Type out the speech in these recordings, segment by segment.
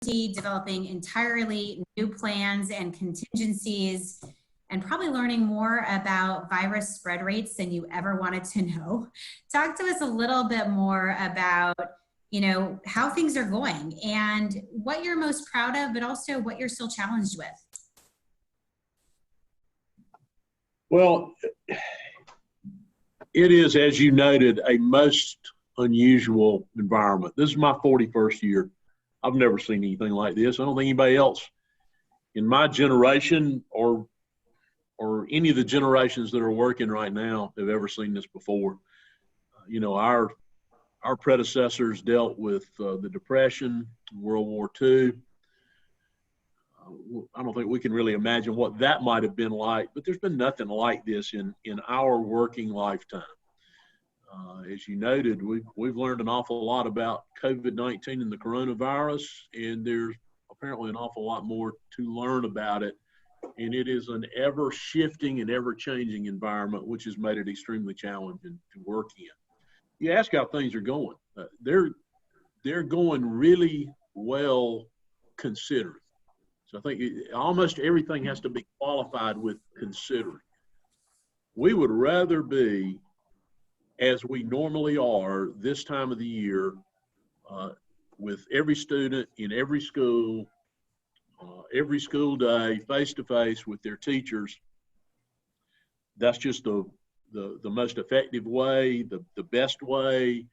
developing entirely new plans and contingencies, and probably learning more about virus spread rates than you ever wanted to know. Talk to us a little bit more about, how things are going and what you're most proud of, but also what you're still challenged with. Well, it is, as you noted, a most unusual environment. This is my 41st year. I've never seen anything like this. I don't think anybody else in my generation or any of the generations that are working right now have ever seen this before. Our predecessors dealt with the Depression, World War II. I don't think we can really imagine what that might have been like, but there's been nothing like this in our working lifetime. As you noted, we've learned an awful lot about COVID-19 and the coronavirus, and there's apparently an awful lot more to learn about it. And it is an ever-shifting and ever-changing environment, which has made it extremely challenging to work in. You ask how things are going. They're going really well considering. So I think almost everything has to be qualified with considering. We would rather be, as we normally are this time of the year, with every student in every school day, face-to-face with their teachers. That's just the most effective way, the best way,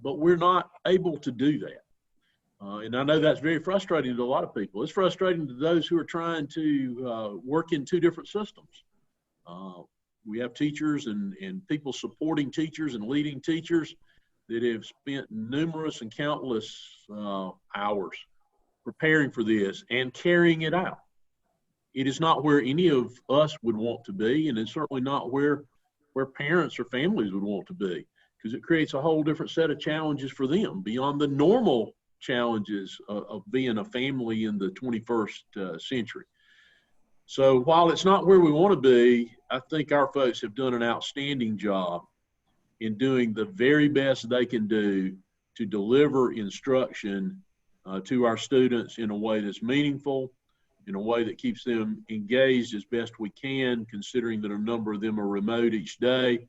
but we're not able to do that. And I know that's very frustrating to a lot of people. It's frustrating to those who are trying to work in two different systems. We have teachers and people supporting teachers and leading teachers that have spent numerous and countless hours preparing for this and carrying it out. It is not where any of us would want to be, and it's certainly not where parents or families would want to be, because it creates a whole different set of challenges for them beyond the normal challenges of being a family in the 21st century. So while it's not where we want to be, I think our folks have done an outstanding job in doing the very best they can do to deliver instruction to our students in a way that's meaningful, in a way that keeps them engaged as best we can, considering that a number of them are remote each day.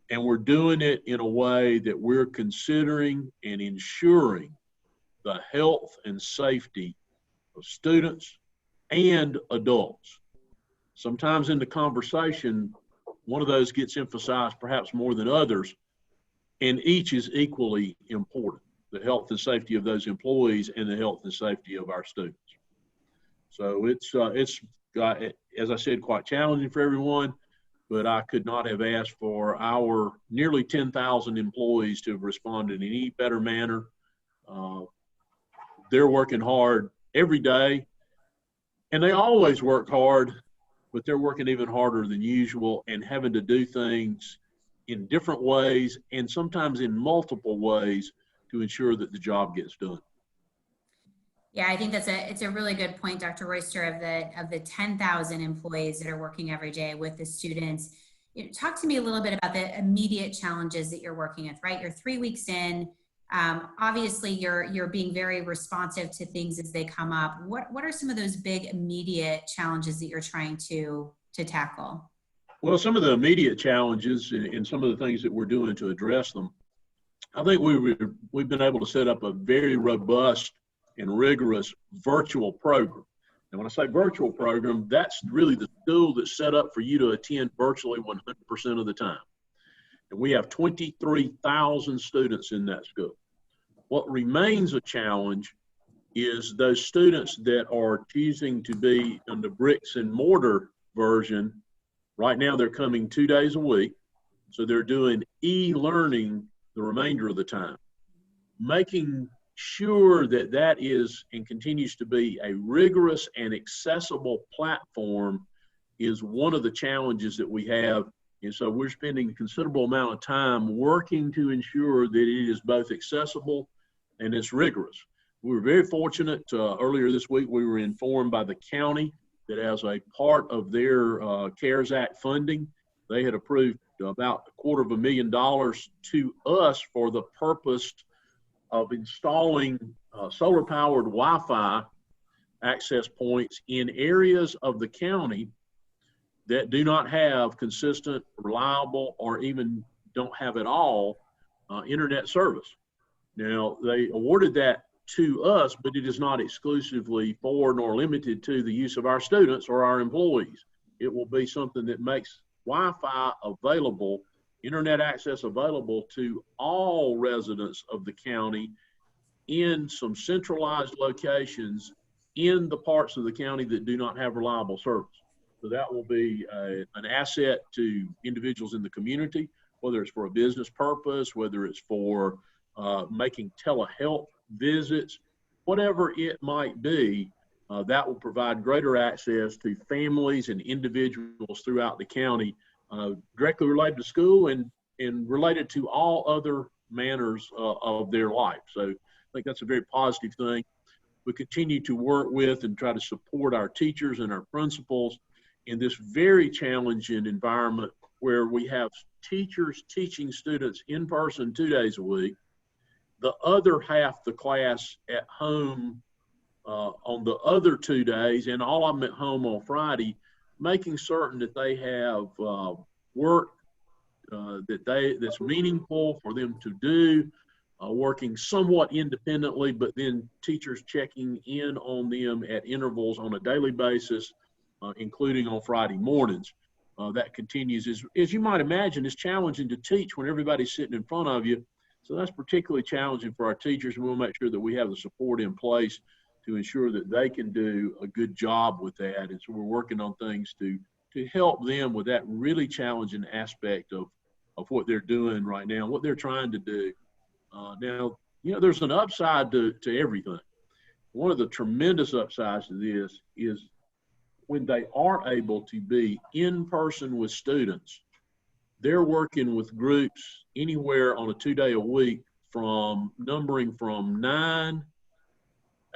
And we're doing it in a way that we're considering and ensuring the health and safety of students and adults. Sometimes in the conversation, one of those gets emphasized perhaps more than others, and each is equally important: the health and safety of those employees and the health and safety of our students. So it's got, as I said, quite challenging for everyone, but I could not have asked for our nearly 10,000 employees to have responded in any better manner. They're working hard every day, and they always work hard, but they're working even harder than usual and having to do things in different ways and sometimes in multiple ways to ensure that the job gets done. Yeah, I think it's a really good point, Dr. Roysterr, of the 10,000 employees that are working every day with the students. Talk to me a little bit about the immediate challenges that you're working with, right? You're 3 weeks in. Obviously, you're being very responsive to things as they come up. What are some of those big immediate challenges that you're trying to tackle? Well, some of the immediate challenges and some of the things that we're doing to address them, I think we've been able to set up a very robust and rigorous virtual program. And when I say virtual program, that's really the school that's set up for you to attend virtually 100% of the time. And we have 23,000 students in that school. What remains a challenge is those students that are choosing to be in the bricks and mortar version. Right now they're coming 2 days a week, so they're doing e-learning the remainder of the time. Making sure that that is and continues to be a rigorous and accessible platform is one of the challenges that we have. And so we're spending a considerable amount of time working to ensure that it is both accessible and it's rigorous. We were very fortunate. Earlier this week, we were informed by the county that as a part of their CARES Act funding, they had approved about $250,000 to us for the purpose of installing solar-powered Wi-Fi access points in areas of the county that do not have consistent, reliable, or even don't have at all internet service. Now, they awarded that to us, but it is not exclusively for nor limited to the use of our students or our employees. It will be something that makes Wi-Fi available, internet access available to all residents of the county in some centralized locations in the parts of the county that do not have reliable service. So that will be an asset to individuals in the community, whether it's for a business purpose, whether it's for making telehealth visits, whatever it might be, that will provide greater access to families and individuals throughout the county, directly related to school and related to all other manners of their life. So I think that's a very positive thing. We continue to work with and try to support our teachers and our principals in this very challenging environment where we have teachers teaching students in person 2 days a week, the other half the class at home on the other 2 days, and all of them at home on Friday, making certain that they have work that's meaningful for them to do, working somewhat independently, but then teachers checking in on them at intervals on a daily basis, including on Friday mornings. That continues. As you might imagine, it's challenging to teach when everybody's sitting in front of you. So that's particularly challenging for our teachers, and we'll make sure that we have the support in place to ensure that they can do a good job with that. And so we're working on things to help them with that really challenging aspect of what they're doing right now, what they're trying to do. Now, there's an upside to everything. One of the tremendous upsides to this is when they are able to be in person with students, they're working with groups anywhere on a 2-day a week numbering from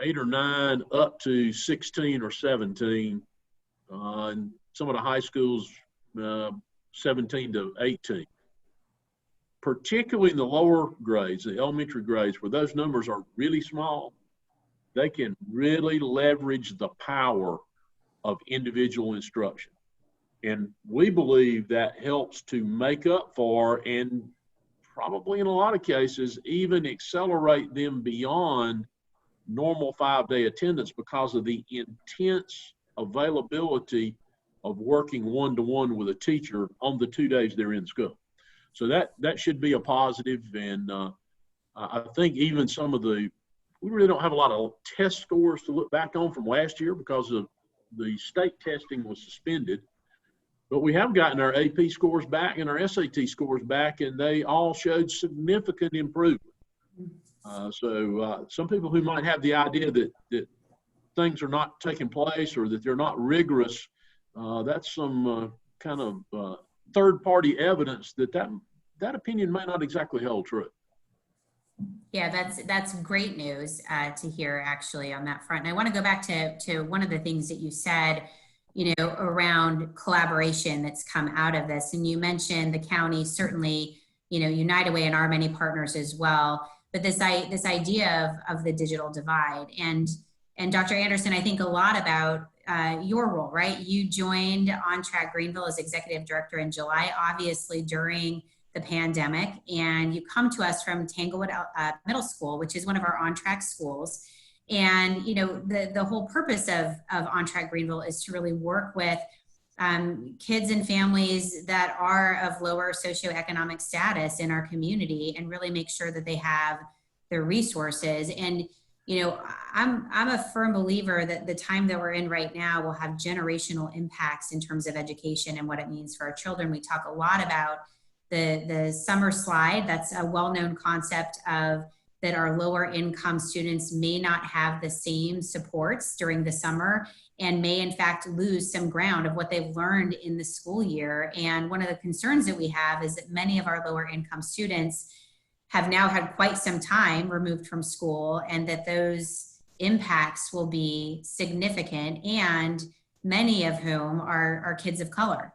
8 or 9 up to 16 or 17. And some of the high schools, 17 to 18. Particularly in the lower grades, the elementary grades, where those numbers are really small, they can really leverage the power of individual instruction. And we believe that helps to make up for, and probably in a lot of cases, even accelerate them beyond normal 5-day attendance because of the intense availability of working one-to-one with a teacher on the 2 days they're in school. So that should be a positive. And I think even we really don't have a lot of test scores to look back on from last year because of the state testing was suspended. But we have gotten our AP scores back and our SAT scores back, and they all showed significant improvement. So some people who might have the idea that things are not taking place or that they're not rigorous, that's some kind of third-party evidence that opinion may not exactly hold true. Yeah, that's great news to hear, actually, on that front. And I want to go back to one of the things that you said, around collaboration that's come out of this. And you mentioned the county, certainly, United Way and our many partners as well. But this idea of the digital divide. And Dr. Anderson, I think a lot about your role, right? You joined OnTrack Greenville as executive director in July, obviously during the pandemic, and you come to us from Tanglewood Middle School, which is one of our OnTrack schools. And the whole purpose of OnTrack Greenville is to really work with kids and families that are of lower socioeconomic status in our community, and really make sure that they have the resources. And I'm a firm believer that the time that we're in right now will have generational impacts in terms of education and what it means for our children. We talk a lot about the summer slide. That's a well-known concept of that our lower income students may not have the same supports during the summer and may in fact lose some ground of what they've learned in the school year. And one of the concerns that we have is that many of our lower income students have now had quite some time removed from school, and that those impacts will be significant, and many of whom are kids of color.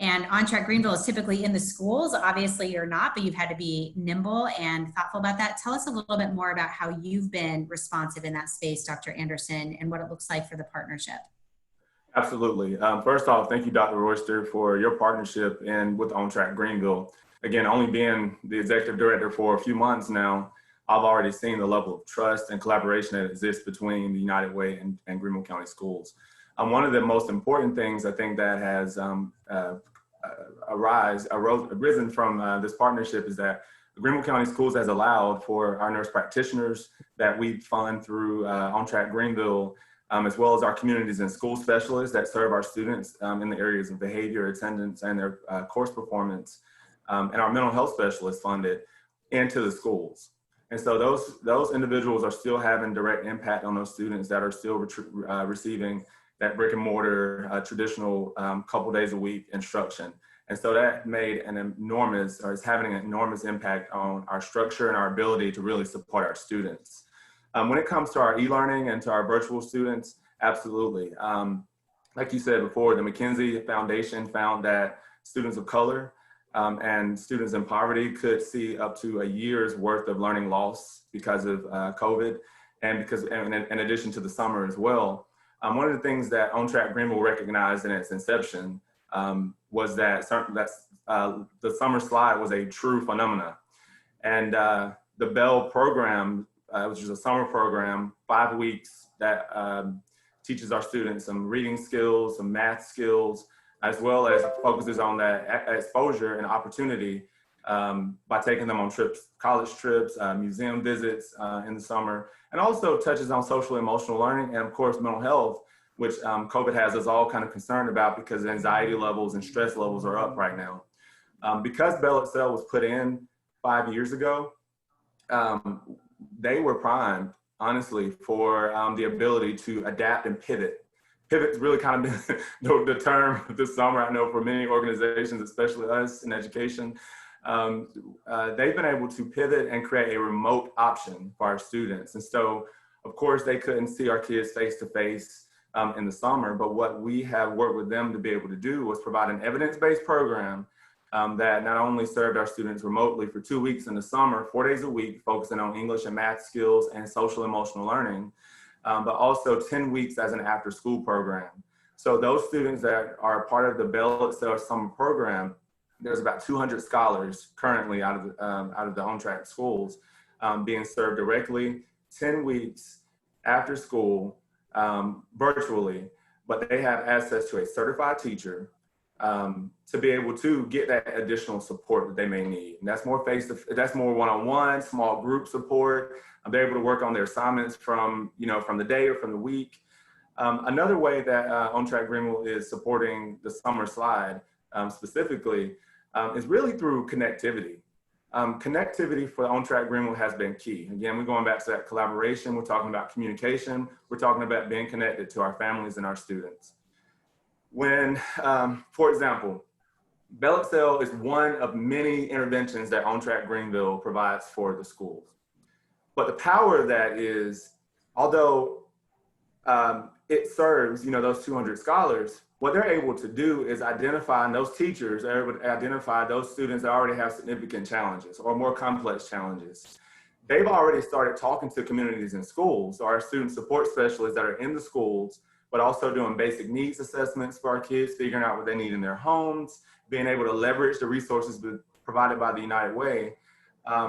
And OnTrack Greenville is typically in the schools. Obviously you're not, but you've had to be nimble and thoughtful about that. Tell us a little bit more about how you've been responsive in that space, Dr. Anderson, and what it looks like for the partnership. Absolutely. First off, thank you, Dr. Roysterr, for your partnership and with OnTrack Greenville. Again, only being the executive director for a few months now, I've already seen the level of trust and collaboration that exists between the United Way and Greenville County Schools. One of the most important things I think that has arisen from this partnership is that Greenville County Schools has allowed for our nurse practitioners that we fund through OnTrack Greenville, as well as our communities and school specialists that serve our students in the areas of behavior, attendance, and their course performance, and our mental health specialists funded into the schools. And so those individuals are still having direct impact on those students that are still receiving that brick and mortar traditional couple days a week instruction. And so that made is having an enormous impact on our structure and our ability to really support our students. When it comes to our e-learning and to our virtual students, absolutely. Like you said before, the McKinsey Foundation found that students of color and students in poverty could see up to a year's worth of learning loss because of COVID, and in addition to the summer as well. One of the things that OnTrack Greenville recognized in its inception was that the summer slide was a true phenomena. And the Bell program, which is a summer program, 5 weeks that teaches our students some reading skills, some math skills, as well as focuses on that exposure and opportunity by taking them on trips, college trips, museum visits in the summer, and also touches on social emotional learning and of course mental health, which COVID has us all kind of concerned about because anxiety levels and stress levels are up right now. Because Bell Excel was put in 5 years ago, they were primed, honestly, for the ability to adapt and pivot. Pivot's really kind of been the term this summer, I know, for many organizations, especially us in education. They've been able to pivot and create a remote option for our students. And so, of course, they couldn't see our kids face to face in the summer, but what we have worked with them to be able to do was provide an evidence-based program that not only served our students remotely for 2 weeks in the summer, 4 days a week, focusing on English and math skills and social emotional learning, but also 10 weeks as an after-school program. So those students that are part of the Bell Excel summer program, there's about 200 scholars currently out of the OnTrack schools being served directly, 10 weeks after school, virtually, but they have access to a certified teacher to be able to get that additional support that they may need. And that's more that's more one-on-one, small group support. They're able to work on their assignments from the day or from the week. Another way that OnTrack Greenville is supporting the summer slide specifically is really through connectivity. Connectivity for OnTrack Greenville has been key. Again, we're going back to that collaboration. We're talking about communication. We're talking about being connected to our families and our students. When, for example, Bell Excel is one of many interventions that OnTrack Greenville provides for the schools. But the power of that is, although it serves, those 200 scholars, what they're able to do is identify, and those teachers are able to identify those students that already have significant challenges or more complex challenges. They've already started talking to communities and schools, so our student support specialists that are in the schools, but also doing basic needs assessments for our kids, figuring out what they need in their homes, being able to leverage the resources provided by the United Way.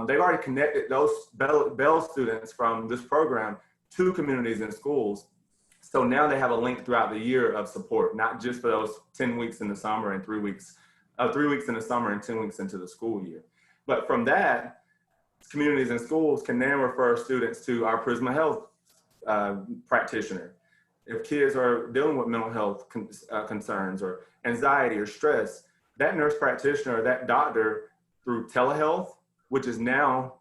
They've already connected those Bell students from this program to communities and schools. So now they have a link throughout the year of support, not just for those 10 weeks in the summer and 3 weeks in the summer and 10 weeks into the school year. But from that, communities and schools can then refer students to our Prisma Health practitioner. If kids are dealing with mental health concerns or anxiety or stress, that nurse practitioner or that doctor through telehealth, which is now,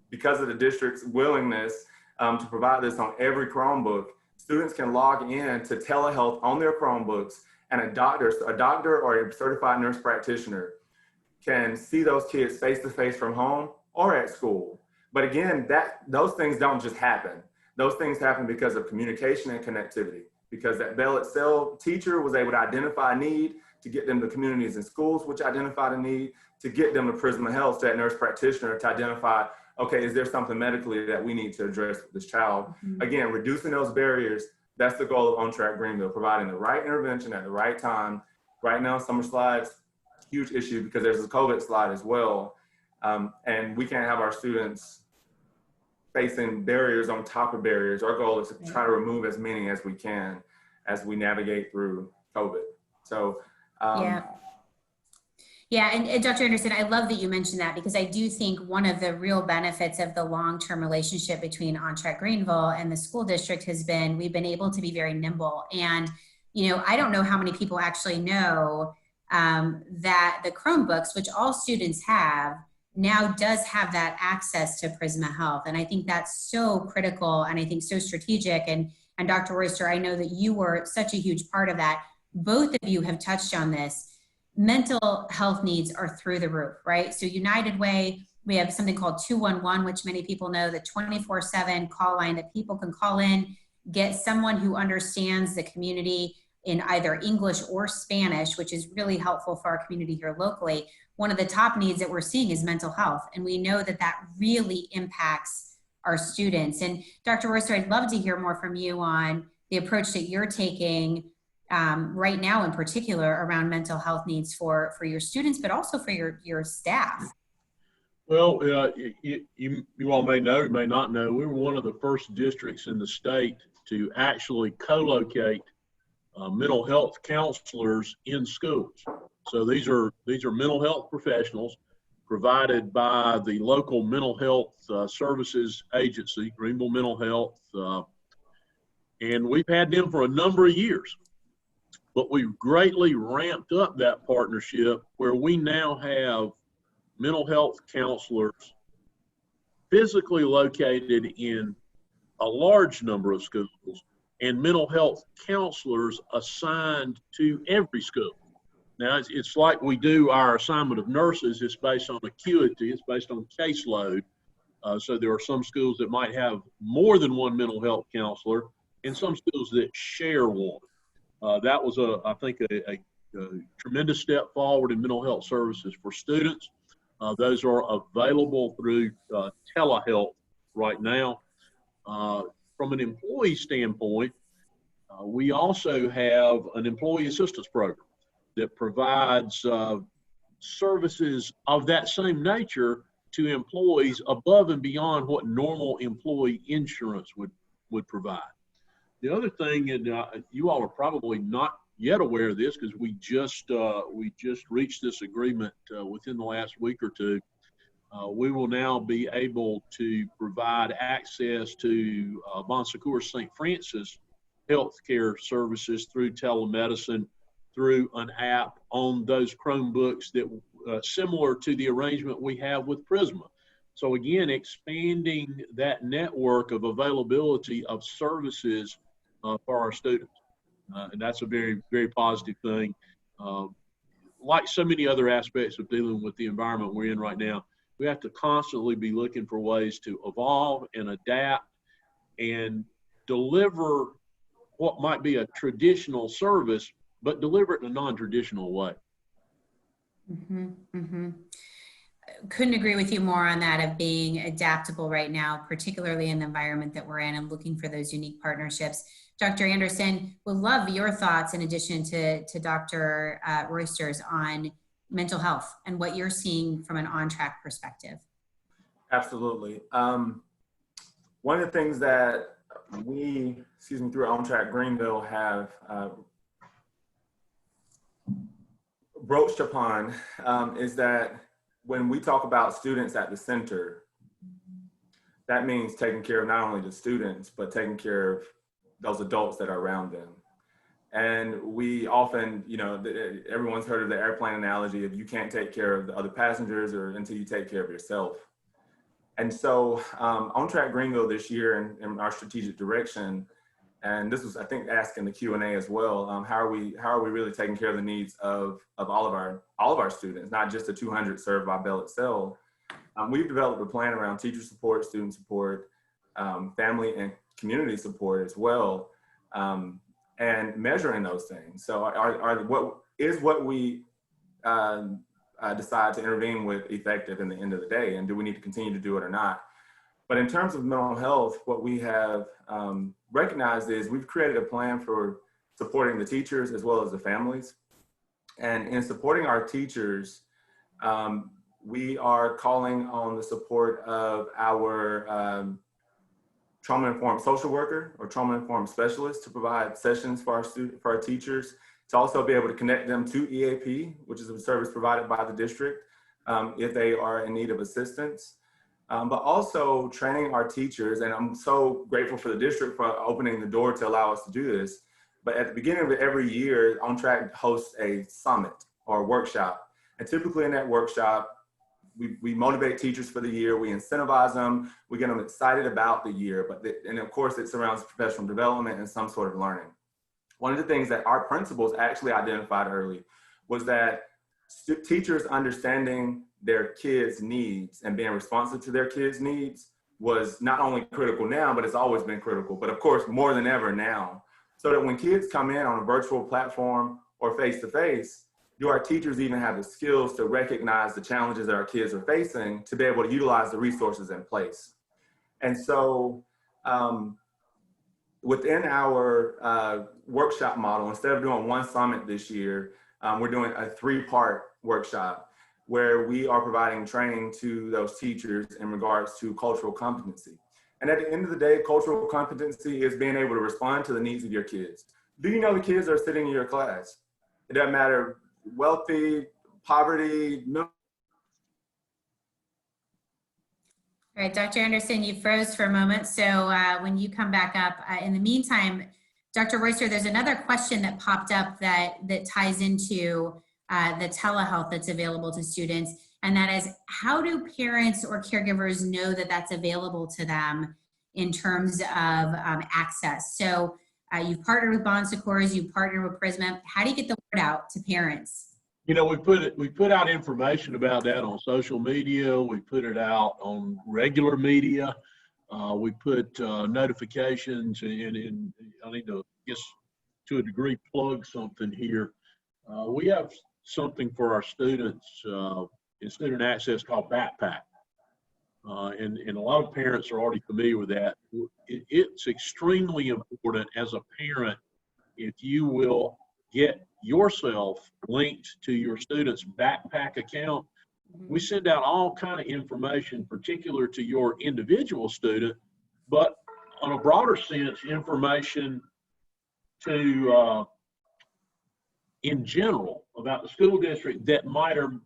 because of the district's willingness to provide this on every Chromebook, students can log in to telehealth on their Chromebooks, and a doctor or a certified nurse practitioner can see those kids face-to-face from home or at school. But again, those things don't just happen. Those things happen because of communication and connectivity. because that Bell Excel teacher was able to identify a need, to get them to communities and schools, which identified a need, to get them to Prisma Health, that nurse practitioner, to identify, okay, is there something medically that we need to address with this child? Mm-hmm. Again, reducing those barriers, that's the goal of OnTrack Greenville, providing the right intervention at the right time. Right now, summer slides, huge issue because there's a COVID slide as well. And we can't have our students facing barriers on top of barriers. Our goal is to try to remove as many as we can as we navigate through COVID. So, Yeah, and Dr. Anderson, I love that you mentioned that, because I do think one of the real benefits of the long-term relationship between OnTrack Greenville and the school district has been, we've been able to be very nimble. And, you know, I don't know how many people actually know that the Chromebooks, which all students have, now does have that access to Prisma Health. And I think that's so critical, and I think so strategic. And Dr. Roysterr, I know that you were such a huge part of that. Both of you have touched on this. Mental health needs are through the roof, right? So United Way, we have something called 211, which many people know, the 24/7 call line that people can call in, get someone who understands the community in either English or Spanish, which is really helpful for our community here locally. One of the top needs that we're seeing is mental health. And we know that that really impacts our students. And Dr. Roysterr, I'd love to hear more from you on the approach that you're taking right now, in particular, around mental health needs for your students, but also for your staff. Well, you all may know, may not know, we were one of the first districts in the state to actually co-locate mental health counselors in schools. So these are mental health professionals provided by the local mental health services agency, Greenville Mental Health, and we've had them for a number of years. But we've greatly ramped up that partnership, where we now have mental health counselors physically located in a large number of schools, and mental health counselors assigned to every school. Now, it's like we do our assignment of nurses. It's based on acuity. It's based on caseload. So there are some schools that might have more than one mental health counselor, and some schools that share one. That was, I think, a tremendous step forward in mental health services for students. Those are available through telehealth right now. From an employee standpoint, we also have an employee assistance program that provides services of that same nature to employees above and beyond what normal employee insurance would provide. The other thing, and you all are probably not yet aware of this because we just reached this agreement within the last week or two. We will now be able to provide access to Bon Secours St. Francis healthcare services through telemedicine, through an app on those Chromebooks that similar to the arrangement we have with Prisma. So again, expanding that network of availability of services for our students. And that's a very, very positive thing. Like so many other aspects of dealing with the environment we're in right now, we have to constantly be looking for ways to evolve and adapt and deliver what might be a traditional service, but deliver it in a non-traditional way. Mm-hmm, mm-hmm. Couldn't agree with you more on that, of being adaptable right now, particularly in the environment that we're in, and looking for those unique partnerships. Dr. Anderson, would love your thoughts, in addition to Dr. Royster's, on mental health and what you're seeing from an OnTrack perspective. Absolutely. One of the things that we, through OnTrack Greenville, have broached upon is that when we talk about students at the center, that means taking care of not only the students, but taking care of those adults that are around them. And we often, everyone's heard of the airplane analogy of you can't take care of the other passengers or until you take care of yourself. And so OnTrack Greenville this year, in our strategic direction, and this was, I think, asked in the Q&A as well, how are we really taking care of the needs of all of our students, not just the 200 served by Bell Excel. We've developed a plan around teacher support, student support, family and community support as well. and measuring those things. So what we decide to intervene with effective in the end of the day, and do we need to continue to do it or not? But in terms of mental health, what we have recognized is we've created a plan for supporting the teachers as well as the families. And in supporting our teachers, we are calling on the support of our trauma-informed social worker or trauma-informed specialist to provide sessions for our teachers, to also be able to connect them to EAP, which is a service provided by the district, if they are in need of assistance. But also training our teachers, and I'm so grateful for the district for opening the door to allow us to do this. But at the beginning of every year, OnTrack hosts a summit or a workshop. And typically in that workshop, we motivate teachers for the year, we incentivize them, we get them excited about the year, and of course it surrounds professional development and some sort of learning. One of the things that our principals actually identified early was that teachers understanding their kids' needs and being responsive to their kids' needs was not only critical now, but it's always been critical, but of course more than ever now. So that when kids come in on a virtual platform or face-to-face, do our teachers even have the skills to recognize the challenges that our kids are facing to be able to utilize the resources in place? And so within our workshop model, instead of doing one summit this year, we're doing a 3-part workshop where we are providing training to those teachers in regards to cultural competency. And at the end of the day, cultural competency is being able to respond to the needs of your kids. Do you know the kids that are sitting in your class? It doesn't matter wealthy, poverty, no. All right, Dr. Anderson, you froze for a moment. So when you come back up, in the meantime, Dr. Roysterr, there's another question that popped up that ties into the telehealth that's available to students. And that is, how do parents or caregivers know that that's available to them in terms of access? So you've partnered with Bon Secours, you've partnered with Prisma. How do you get the word out to parents? You know, we put out information about that on social media. We put it out on regular media. We put notifications, and I need to, just to a degree, plug something here. We have something for our students in student access called Backpack. And a lot of parents are already familiar with that. It's extremely important as a parent if you will get yourself linked to your student's Backpack account. We send out all kind of information particular to your individual student, but on a broader sense, information to in general about the school district that might or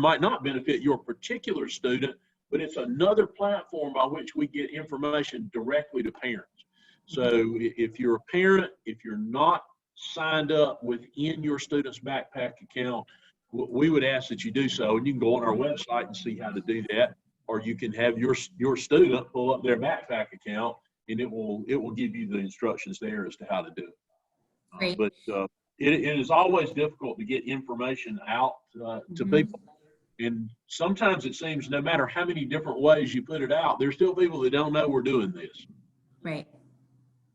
might not benefit your particular student, but it's another platform by which we get information directly to parents. So if you're a parent, if you're not signed up within your student's Backpack account, we would ask that you do so, and you can go on our website and see how to do that, or you can have your student pull up their Backpack account, and it will give you the instructions there as to how to do it. Great. But it is always difficult to get information out to people. And sometimes it seems no matter how many different ways you put it out, there's still people that don't know we're doing this. Right.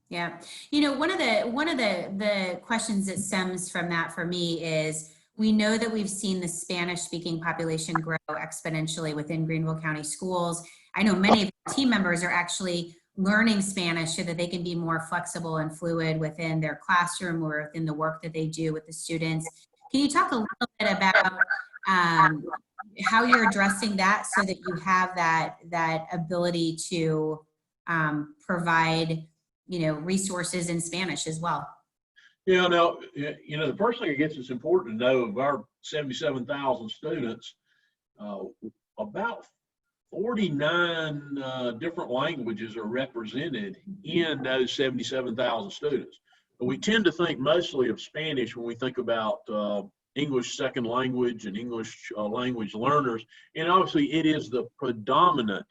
Yeah. You know, one of the questions that stems from that for me is, we know that we've seen the Spanish speaking population grow exponentially within Greenville County schools. I know many of our team members are actually learning Spanish so that they can be more flexible and fluid within their classroom or within the work that they do with the students. Can you talk a little bit about how you're addressing that so that you have that ability to provide, resources in Spanish as well? Yeah, no, the first thing I guess it's important to know of our 77,000 students, about 49 different languages are represented in those 77,000 students. But we tend to think mostly of Spanish when we think about English second language and English language learners. And obviously it is the predominant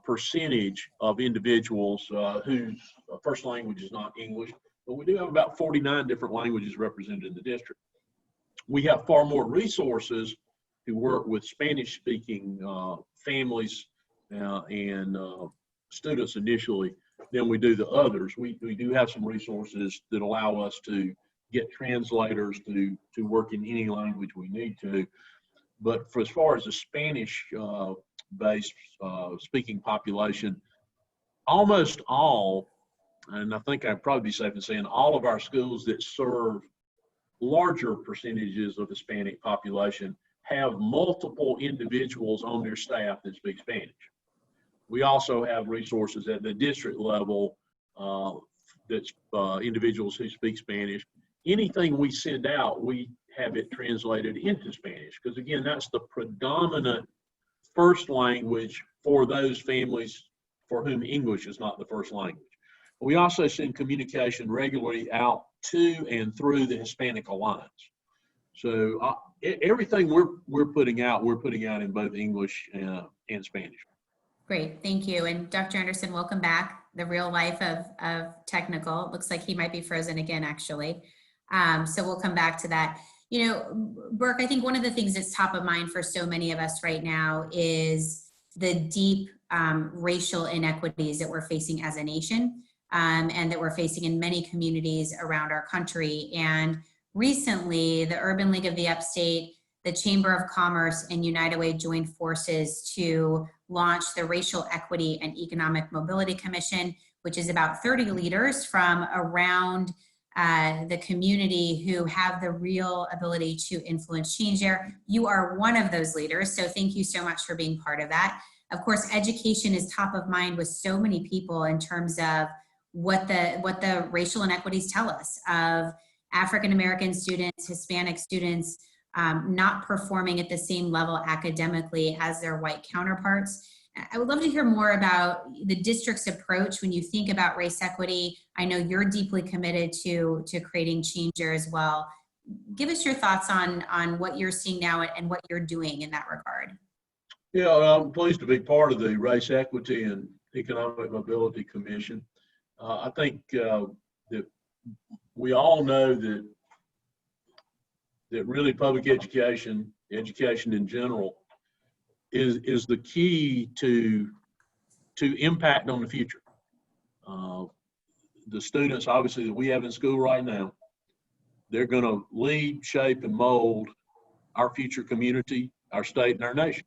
percentage of individuals whose first language is not English. But we do have about 49 different languages represented in the district. We have far more resources to work with Spanish-speaking families and students initially than we do the others. We do have some resources that allow us to get translators to work in any language we need to. But for as far as the Spanish based speaking population, almost all, and I think I'd probably be safe in saying all of our schools that serve larger percentages of the Hispanic population have multiple individuals on their staff that speak Spanish. We also have resources at the district level that's individuals who speak Spanish. Anything we send out, we have it translated into Spanish, because again, that's the predominant first language for those families for whom English is not the first language. We also send communication regularly out to and through the Hispanic Alliance. So everything we're putting out in both English and Spanish. Great, thank you. And Dr. Anderson, welcome back. The real life of technical. It looks like he might be frozen again, actually. So we'll come back to that. You know, Burke, I think one of the things that's top of mind for so many of us right now is the deep racial inequities that we're facing as a nation, and that we're facing in many communities around our country. And recently, the Urban League of the Upstate, the Chamber of Commerce, and United Way joined forces to launch the Racial Equity and Economic Mobility Commission, which is about 30 leaders from around the community who have the real ability to influence change there. You are one of those leaders, so thank you so much for being part of that. Of course, education is top of mind with so many people in terms of what the racial inequities tell us of African-American students, Hispanic students, not performing at the same level academically as their white counterparts. I would love to hear more about the district's approach when you think about race equity. I know you're deeply committed to creating change there as well. Give us your thoughts on what you're seeing now and what you're doing in that regard. Yeah, I'm pleased to be part of the Race Equity and Economic Mobility Commission. I think that we all know that really public education in general, is the key to impact on the future. The students, obviously, that we have in school right now, they're going to lead, shape, and mold our future community, our state, and our nation.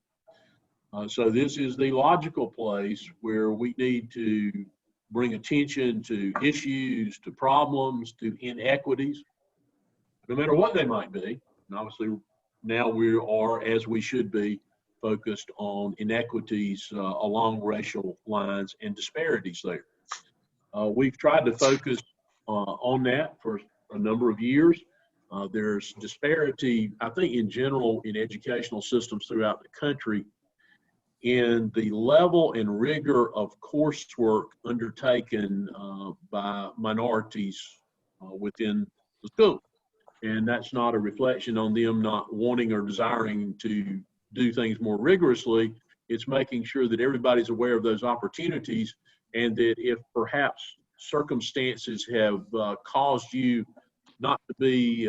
So this is the logical place where we need to bring attention to issues, to problems, to inequities, no matter what they might be. And obviously, now we are, as we should be, focused on inequities along racial lines and disparities there. We've tried to focus on that for a number of years. There's disparity, I think, in general in educational systems throughout the country in the level and rigor of coursework undertaken by minorities within the school. And that's not a reflection on them not wanting or desiring to do things more rigorously. It's making sure that everybody's aware of those opportunities, and that if perhaps circumstances have caused you not to be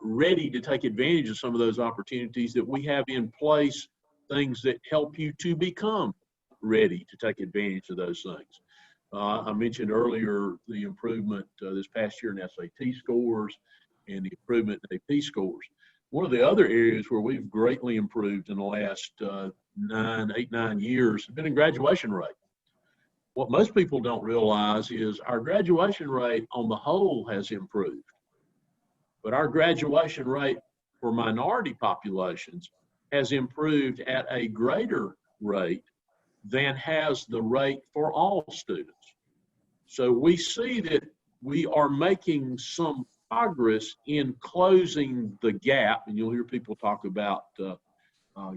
ready to take advantage of some of those opportunities, that we have in place things that help you to become ready to take advantage of those things. I mentioned earlier the improvement this past year in SAT scores and the improvement in AP scores. One of the other areas where we've greatly improved in the last 9 years has been in graduation rate. What most people don't realize is our graduation rate on the whole has improved, but our graduation rate for minority populations has improved at a greater rate than has the rate for all students. So we see that we are making some progress in closing the gap, and you'll hear people talk about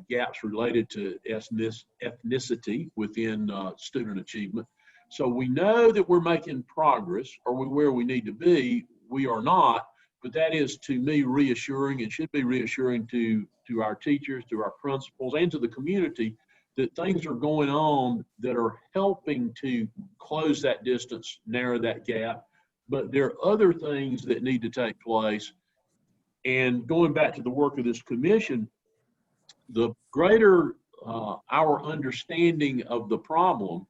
gaps related to ethnicity within student achievement. So we know that we're making progress. Are we where we need to be? We are not, but that is, to me, reassuring, and should be reassuring to our teachers, to our principals, and to the community, that things are going on that are helping to close that distance, narrow that gap. But there are other things that need to take place. And going back to the work of this commission, the greater our understanding of the problem,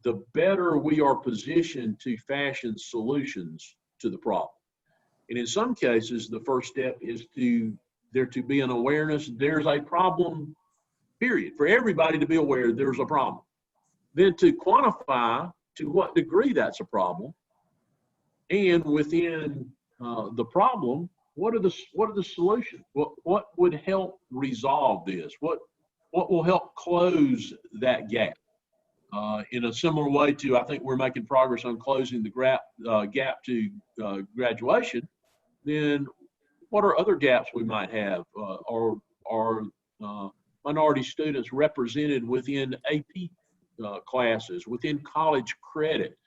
the better we are positioned to fashion solutions to the problem. And in some cases, the first step is there to be an awareness there's a problem, period, for everybody to be aware there's a problem. Then to quantify to what degree that's a problem, and within the problem, what are the solutions? What would help resolve this? What will help close that gap? In a similar way to, I think we're making progress on closing the gap to graduation. Then what are other gaps we might have? Are minority students represented within AP classes, within college credit,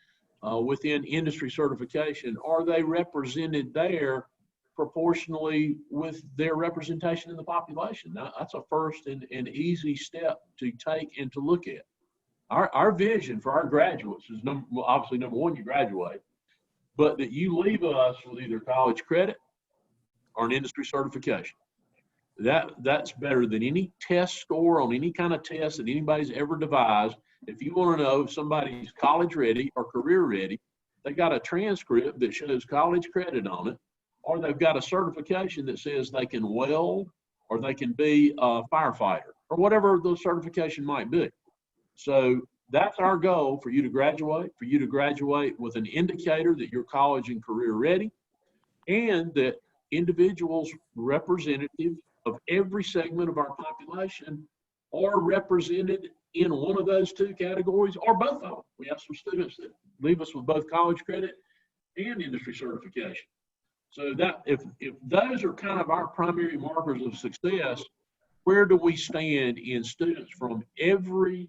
within industry certification? Are they represented there proportionally with their representation in the population? Now, that's a first and easy step to take and to look at. Our vision for our graduates is obviously number one, you graduate, but that you leave us with either college credit or an industry certification. That's better than any test score on any kind of test that anybody's ever devised. If you want to know if somebody's college ready or career ready, they got a transcript that shows college credit on it, or they've got a certification that says they can weld or they can be a firefighter or whatever the certification might be. So that's our goal for you to graduate with an indicator that you're college and career ready, and that individuals representative of every segment of our population are represented in one of those two categories or both of them. We have some students that leave us with both college credit and industry certification. So that if those are kind of our primary markers of success, where do we stand in students from every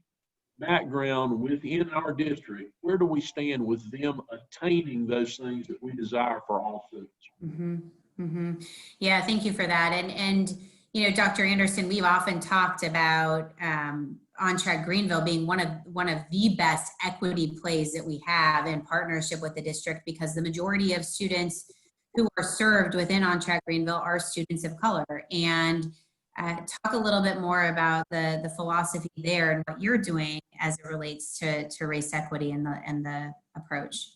background within our district? Where do we stand with them attaining those things that we desire for all students? Mm-hmm. Mm-hmm. Yeah, thank you for that. And you know, Dr. Anderson, we've often talked about OnTrack Greenville being one of the best equity plays that we have in partnership with the district, because the majority of students who are served within OnTrack Greenville are students of color. And talk a little bit more about the philosophy there and what you're doing as it relates to race equity and the approach.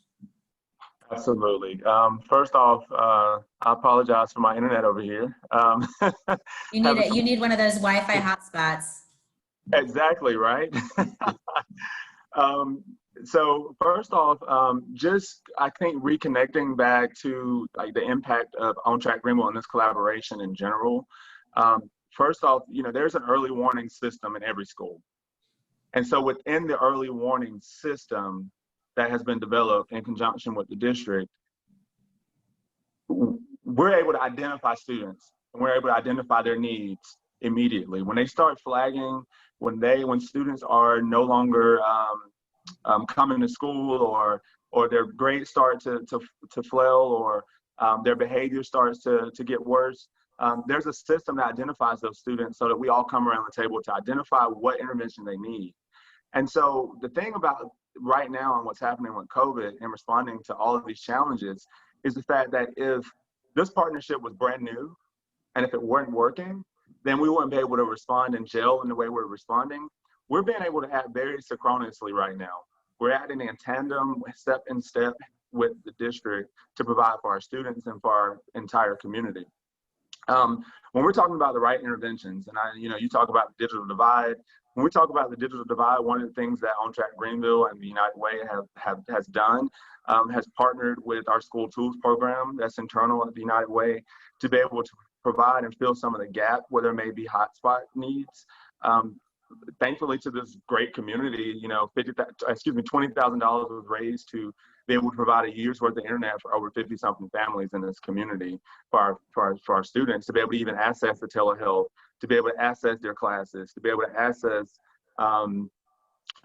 Absolutely. First off, I apologize for my internet over here. You need one of those Wi-Fi hotspots. Exactly, right? So first off, just I think reconnecting back to like the impact of OnTrack Greenville and this collaboration in general. First off, you know, there's an early warning system in every school. And so within the early warning system that has been developed in conjunction with the district, we're able to identify students and we're able to identify their needs immediately. When they start flagging, when students are no longer coming to school, or their grades start to flail, or their behavior starts to get worse, there's a system that identifies those students so that we all come around the table to identify what intervention they need. And so the thing about right now and what's happening with COVID and responding to all of these challenges is the fact that if this partnership was brand new and if it weren't working, then we wouldn't be able to respond and gel in the way we're responding. We're being able to act very synchronously right now. We're acting in tandem, step in step with the district to provide for our students and for our entire community. When we're talking about the right interventions, and you talk about the digital divide. When we talk about the digital divide, one of the things that OnTrack Greenville and the United Way has done, has partnered with our school tools program that's internal at the United Way to be able to provide and fill some of the gap where there may be hotspot needs. Thankfully to this great community, $20,000 was raised to be able to provide a year's worth of internet for over 50-something families in this community for our students to be able to even access the telehealth, to be able to access their classes, to be able to access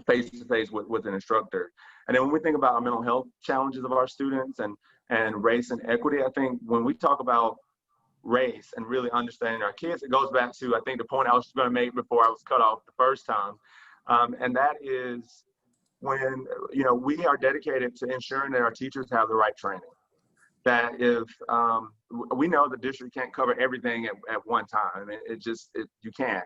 face-to-face with an instructor. And then when we think about our mental health challenges of our students and race and equity, I think when we talk about race and really understanding our kids, it goes back to, I think, the point I was going to make before I was cut off the first time. And that is when, we are dedicated to ensuring that our teachers have the right training. That if we know the district can't cover everything at one time, you can't.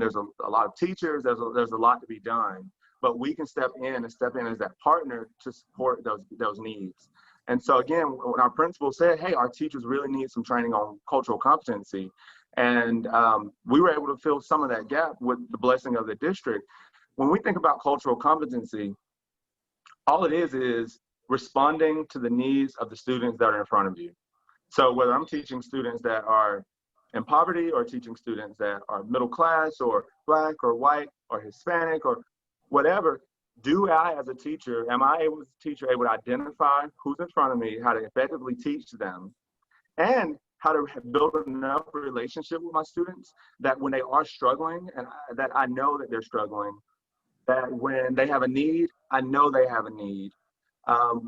There's a lot of teachers, there's a lot to be done. but we can step in as that partner to support those needs. And so again, when our principal said, hey, our teachers really need some training on cultural competency, and we were able to fill some of that gap with the blessing of the district. When we think about cultural competency, all it is responding to the needs of the students that are in front of you. So whether I'm teaching students that are in poverty or teaching students that are middle class or Black or white or Hispanic or whatever, do I, as a teacher, am I able to identify who's in front of me, how to effectively teach them, and how to build enough relationship with my students that when they are struggling, and that I know that they're struggling, that when they have a need, I know they have a need.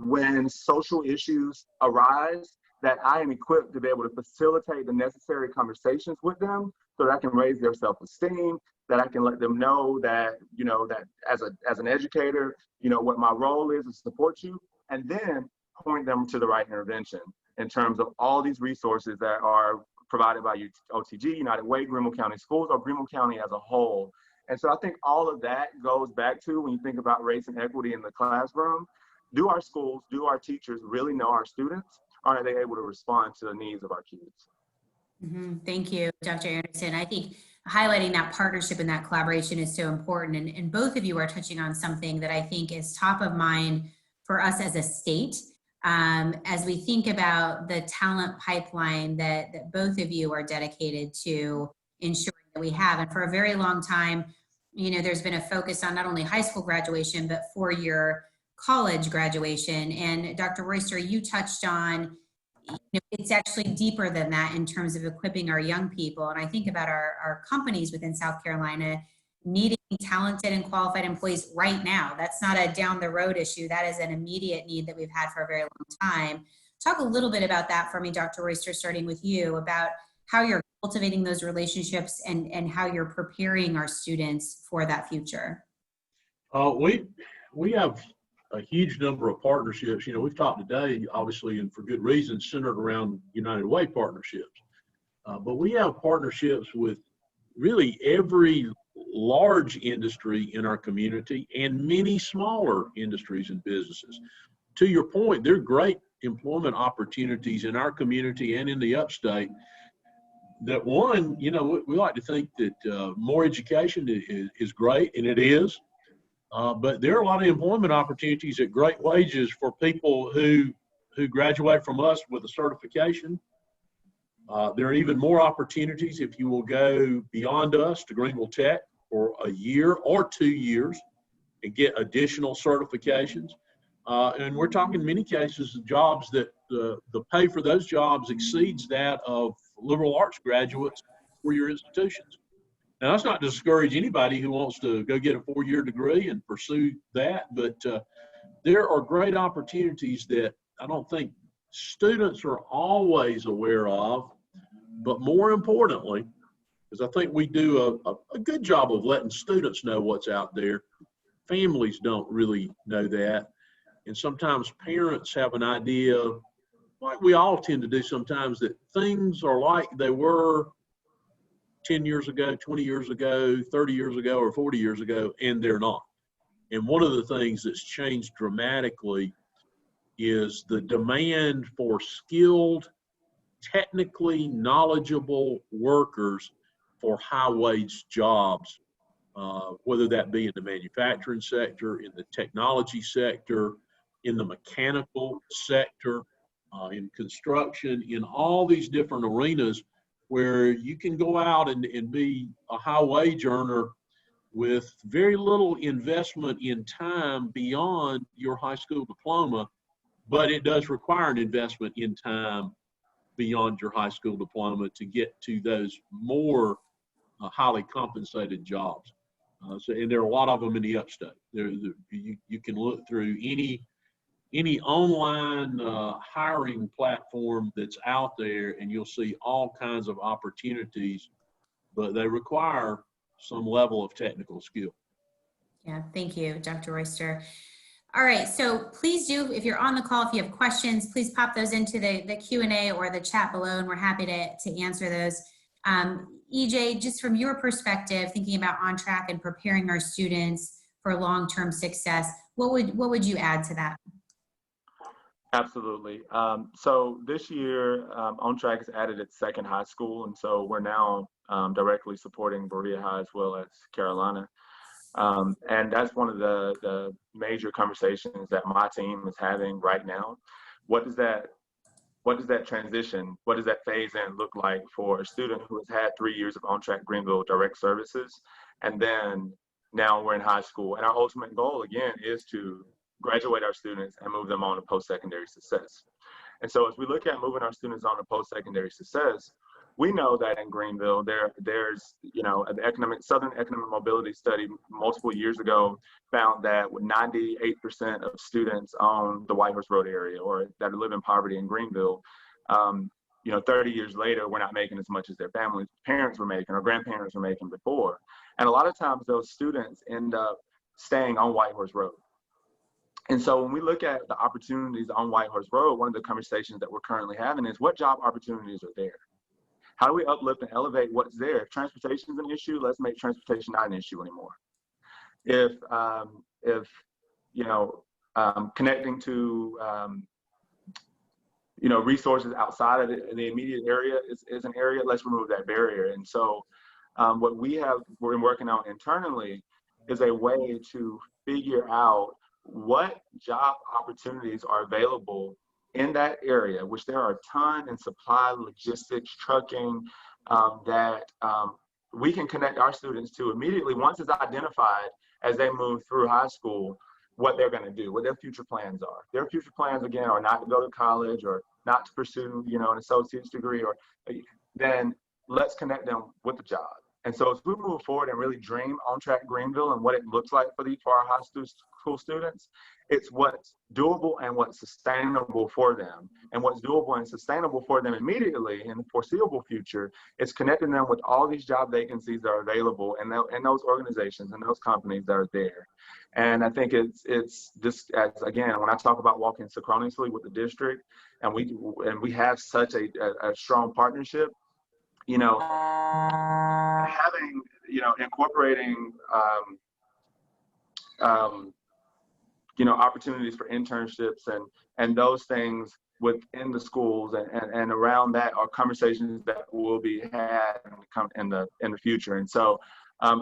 When social issues arise, that I am equipped to be able to facilitate the necessary conversations with them so that I can raise their self-esteem, that I can let them know that, that as an educator, what my role is to support you, and then point them to the right intervention in terms of all these resources that are provided by OTG, United Way, Greenville County Schools, or Greenville County as a whole. And so I think all of that goes back to, when you think about race and equity in the classroom, do our schools, do our teachers really know our students? Are they able to respond to the needs of our kids? Thank you, Dr. Anderson. I think highlighting that partnership and that collaboration is so important. And both of you are touching on something that I think is top of mind for us as a state, as we think about the talent pipeline that both of you are dedicated to ensuring that we have. And for a very long time, there's been a focus on not only high school graduation, but four-year college graduation. And Dr. Roysterr, you touched on, it's actually deeper than that in terms of equipping our young people. And I think about our companies within South Carolina needing talented and qualified employees right now. That's not a down the road issue. That is an immediate need that we've had for a very long time. Talk a little bit about that for me, Dr. Roysterr, starting with you, about how you're cultivating those relationships and how you're preparing our students for that future. We have a huge number of partnerships. We've talked today, obviously, and for good reason, centered around United Way partnerships. But we have partnerships with really every large industry in our community and many smaller industries and businesses. To your point, there are great employment opportunities in our community and in the upstate. That one, we like to think that more education is great, and it is. But there are a lot of employment opportunities at great wages for people who graduate from us with a certification. There are even more opportunities if you will go beyond us to Greenville Tech for a year or 2 years and get additional certifications. And we're talking in many cases of jobs that the pay for those jobs exceeds that of liberal arts graduates for your institutions. Now, that's not to discourage anybody who wants to go get a 4-year degree and pursue that, but there are great opportunities that I don't think students are always aware of, but more importantly, because I think we do a good job of letting students know what's out there. Families don't really know that. And sometimes parents have an idea, like we all tend to do sometimes, that things are like they were 10 years ago, 20 years ago, 30 years ago, or 40 years ago, and they're not. And one of the things that's changed dramatically is the demand for skilled, technically knowledgeable workers for high-wage jobs, whether that be in the manufacturing sector, in the technology sector, in the mechanical sector, in construction, in all these different arenas where you can go out and be a high-wage earner with very little investment in time beyond your high school diploma, but it does require an investment in time beyond your high school diploma to get to those more highly compensated jobs. And there are a lot of them in the upstate. You can look through any online hiring platform that's out there, and you'll see all kinds of opportunities, but they require some level of technical skill. Yeah, thank you, Dr. Roysterr. All right, so please do, if you're on the call, if you have questions, please pop those into the Q&A or the chat below, and we're happy to answer those. EJ, just from your perspective, thinking about OnTrack and preparing our students for long-term success. What would you add to that? Absolutely. So this year, OnTrack has added its second high school, and so we're now directly supporting Berea High as well as Carolina. And that's one of the major conversations that my team is having right now. What does that transition, what does that phase in look like for a student who has had 3 years of OnTrack Greenville direct services, and then now we're in high school, and our ultimate goal again is to graduate our students and move them on to post-secondary success. And so as we look at moving our students on to post-secondary success, we know that in Greenville, there's, an Southern Economic Mobility study multiple years ago found that 98% of students on the Whitehorse Road area or that live in poverty in Greenville, 30 years later, we're not making as much as their families, parents were making or grandparents were making before. And a lot of times those students end up staying on Whitehorse Road. And so when we look at the opportunities on Whitehorse Road, one of the conversations that we're currently having is what job opportunities are there? How do we uplift and elevate what's there? If transportation is an issue, let's make transportation not an issue anymore. If connecting to resources outside of the immediate area is an area, let's remove that barrier. And so what we're working on internally is a way to figure out what job opportunities are available in that area, which there are a ton in supply, logistics, trucking, that we can connect our students to immediately once it's identified as they move through high school, what they're going to do, what their future plans are. Their future plans, again, are not to go to college or not to pursue, an associate's degree, or then let's connect them with the job. And so as we move forward and really dream OnTrack Greenville and what it looks like for our high school students, it's what's doable and what's sustainable for them. And what's doable and sustainable for them immediately in the foreseeable future is connecting them with all these job vacancies that are available in those organizations and those companies that are there. And I think it's just, as again, when I talk about walking synchronously with the district, and we have such a strong partnership, having, incorporating, opportunities for internships and those things within the schools and around that are conversations that will be had in the future. And so,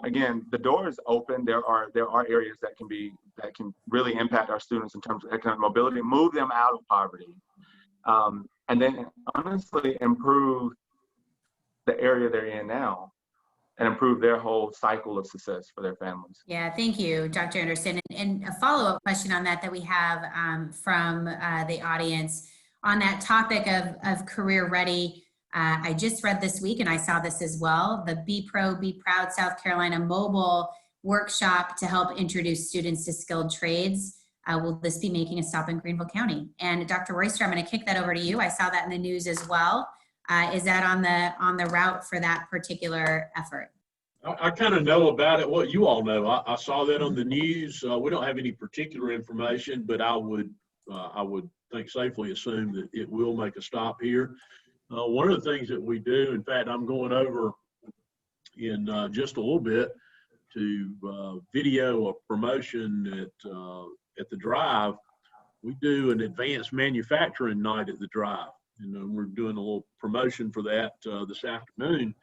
again, the door is open. There are areas that can really impact our students in terms of economic mobility, move them out of poverty, and then honestly improve the area they're in now and improve their whole cycle of success for their families. Yeah, thank you, Dr. Anderson. And a follow-up question on that we have from the audience on that topic of career ready. I just read this week, and I saw this as well, the Be Pro, Be Proud South Carolina mobile workshop to help introduce students to skilled trades. Will this be making a stop in Greenville County? And Dr. Roysterr, I'm going to kick that over to you. I saw that in the news as well. Is that on the route for that particular effort? I kind of know about it. What you all know, I saw that on the news. We don't have any particular information, but I would think safely assume that it will make a stop here. One of the things that we do, in fact, I'm going over in just a little bit to video a promotion at the Drive. We do an advanced manufacturing night at the Drive. We're doing a little promotion for that this afternoon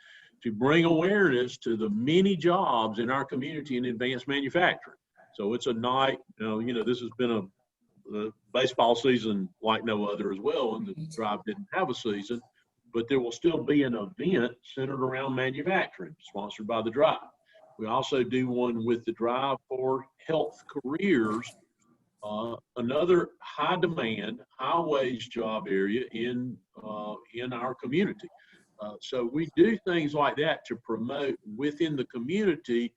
to bring awareness to the many jobs in our community in advanced manufacturing. So it's a night, this has been a baseball season like no other as well, and the Drive didn't have a season, but there will still be an event centered around manufacturing, sponsored by the Drive. We also do one with the Drive for health careers, another high demand, high wage job area in our community. So we do things like that to promote within the community.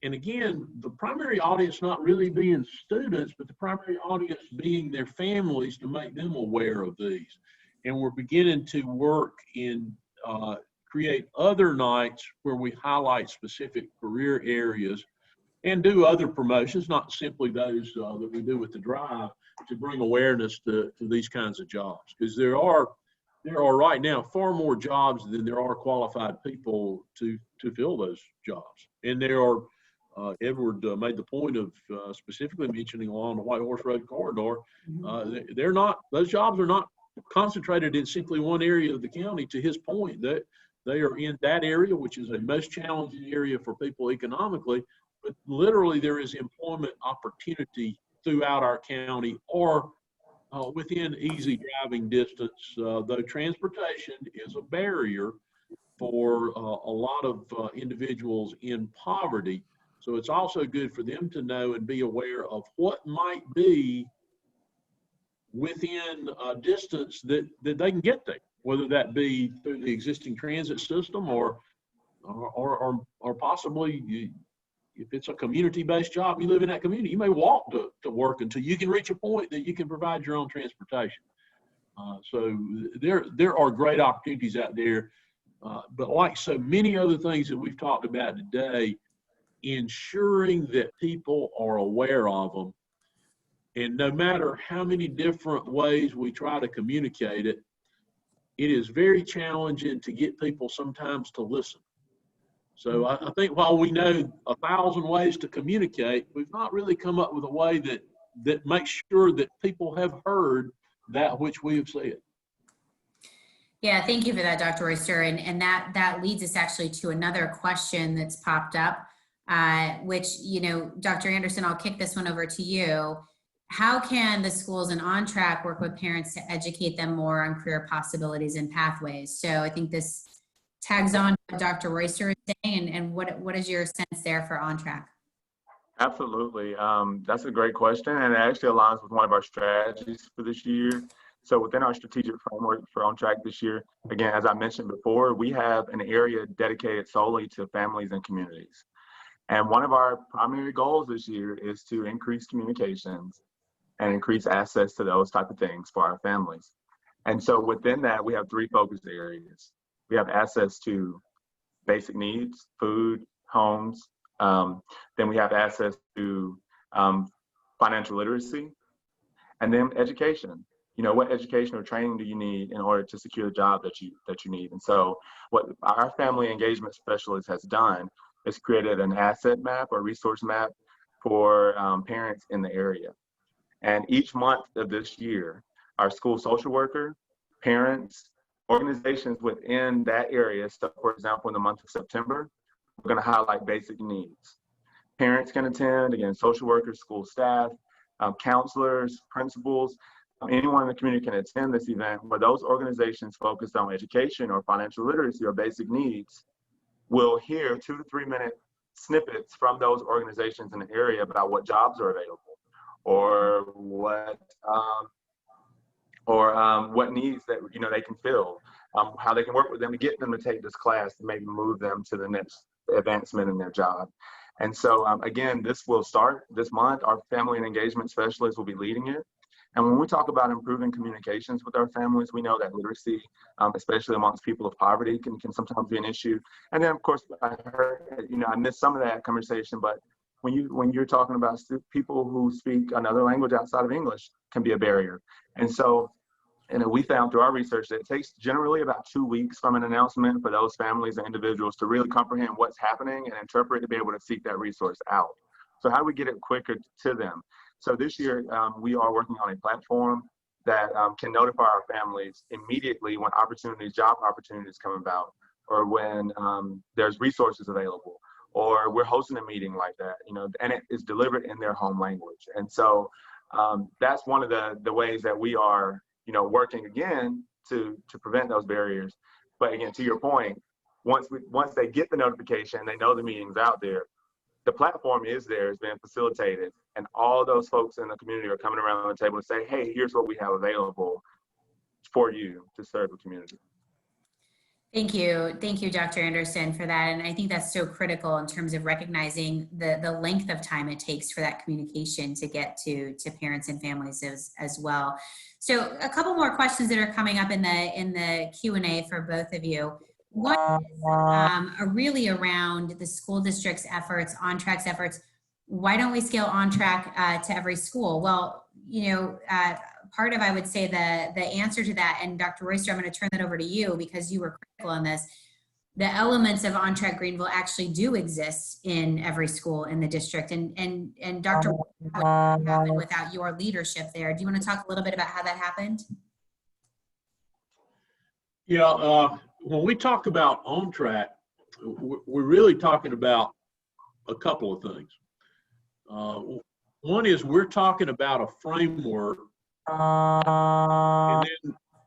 And again, the primary audience not really being students, but the primary audience being their families to make them aware of these. And we're beginning to work in create other nights where we highlight specific career areas and do other promotions, not simply those that we do with the Drive, to bring awareness to these kinds of jobs. Because there are right now far more jobs than there are qualified people to fill those jobs. And there are Edward made the point of specifically mentioning along the White Horse Road corridor. Those jobs are not concentrated in simply one area of the county. To his point, that they are in that area, which is a most challenging area for people economically, but literally there is employment opportunity throughout our county or within easy driving distance, though transportation is a barrier for a lot of individuals in poverty. So it's also good for them to know and be aware of what might be within a distance that they can get there, whether that be through the existing transit system or possibly if it's a community-based job, you live in that community, you may walk to work until you can reach a point that you can provide your own transportation. So there are great opportunities out there. But like so many other things that we've talked about today, ensuring that people are aware of them, and no matter how many different ways we try to communicate it, it is very challenging to get people sometimes to listen. So I think while we know 1,000 ways to communicate, we've not really come up with a way that makes sure that people have heard that which we have said. Yeah, thank you for that, Dr. Roysterr. And that leads us actually to another question that's popped up, which, Dr. Anderson, I'll kick this one over to you. How can the schools and OnTrack work with parents to educate them more on career possibilities and pathways? So I think this tags on to what Dr. Roysterr is saying, and what is your sense there for OnTrack? Absolutely. That's a great question, and it actually aligns with one of our strategies for this year. So within our strategic framework for OnTrack this year, again, as I mentioned before, we have an area dedicated solely to families and communities. And one of our primary goals this year is to increase communications and increase access to those type of things for our families. And so within that, we have 3 focus areas. We have access to basic needs, food, homes. Then we have access to financial literacy, and then education. What education or training do you need in order to secure the job that you need? And so what our family engagement specialist has done is created an asset map or resource map for parents in the area. And each month of this year, our school social worker, parents, organizations within that area. So for example, in the month of September, we're going to highlight basic needs. Parents can attend, again, social workers, school staff, counselors, principals, anyone in the community can attend this event where those organizations focused on education or financial literacy or basic needs will hear 2 to 3 minute snippets from those organizations in the area about what jobs are available or what needs that they can fill, how they can work with them to get them to take this class to maybe move them to the next advancement in their job. And so again, this will start this month. Our family and engagement specialist will be leading it. And when we talk about improving communications with our families, we know that literacy, especially amongst people of poverty, can sometimes be an issue. And then, of course, I heard, I missed some of that conversation, but when you're talking about people who speak another language outside of English can be a barrier. And so, we found through our research that it takes generally about 2 weeks from an announcement for those families and individuals to really comprehend what's happening and interpret to be able to seek that resource out. So how do we get it quicker to them? So this year, we are working on a platform that can notify our families immediately when job opportunities come about, or when there's resources available, or we're hosting a meeting like that, and it is delivered in their home language. And so that's one of the ways that we are, working again to prevent those barriers. But again, to your point, once they get the notification, they know the meeting's out there, the platform is there, it's been facilitated, and all those folks in the community are coming around the table to say, hey, here's what we have available for you to serve the community. Thank you, Dr. Anderson, for that. And I think that's so critical in terms of recognizing the length of time it takes for that communication to get to parents and families as well. So a couple more questions that are coming up in the Q&A for both of you. One is really around the school district's efforts, OnTrack's efforts. Why don't we scale OnTrack to every school? Well, part of, I would say, the answer to that, and Dr. Roysterr, I'm going to turn that over to you because you were critical on this. the elements of OnTrack Greenville actually do exist in every school in the district. And Dr. what happened without your leadership there? Do you want to talk a little bit about how that happened? Yeah, when we talk about OnTrack, we're really talking about a couple of things. One is we're talking about a framework, and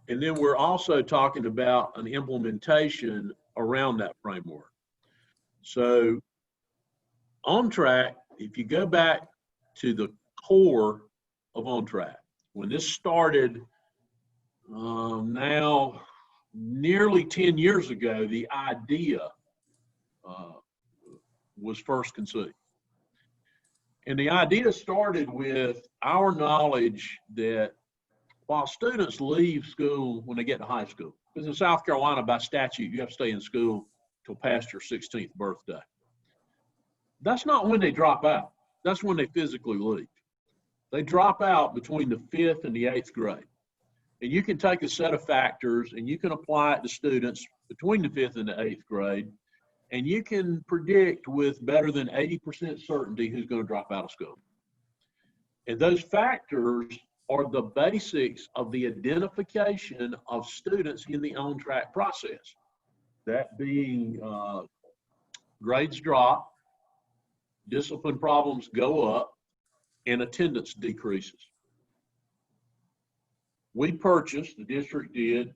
then we're also talking about an implementation around that framework. So OnTrack, if you go back to the core of OnTrack, when this started now nearly 10 years ago, the idea was first conceived. And the idea started with our knowledge that while students leave school when they get to high school, because in South Carolina, by statute, you have to stay in school till past your 16th birthday. That's not when they drop out. That's when they physically leave. They drop out between the 5th and the 8th grade. And you can take a set of factors and you can apply it to students between the 5th and the 8th grade, and you can predict with better than 80% certainty who's going to drop out of school. And those factors are the basics of the identification of students in the OnTrack process. That being grades drop, discipline problems go up, and attendance decreases. We purchased, the district did,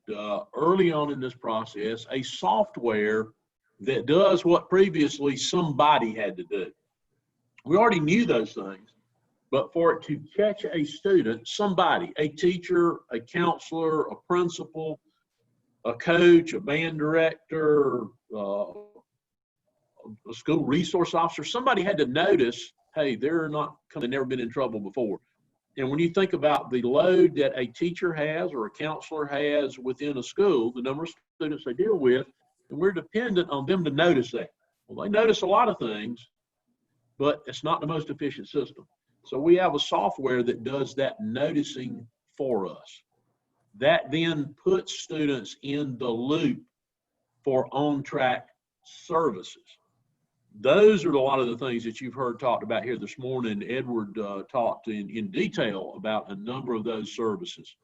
early on in this process, a software that does what previously somebody had to do. We already knew those things, but for it to catch a student, somebody, a teacher, a counselor, a principal, a coach, a band director, a school resource officer, somebody had to notice, hey, they're not coming, never been in trouble before. And when you think about the load that a teacher has or a counselor has within a school, the number of students they deal with, and we're dependent on them to notice that. Well, they notice a lot of things, but it's not the most efficient system. So we have a software that does that noticing for us. That then puts students in the loop for OnTrack services. Those are a lot of the things that you've heard talked about here this morning. Edward talked in detail about a number of those services.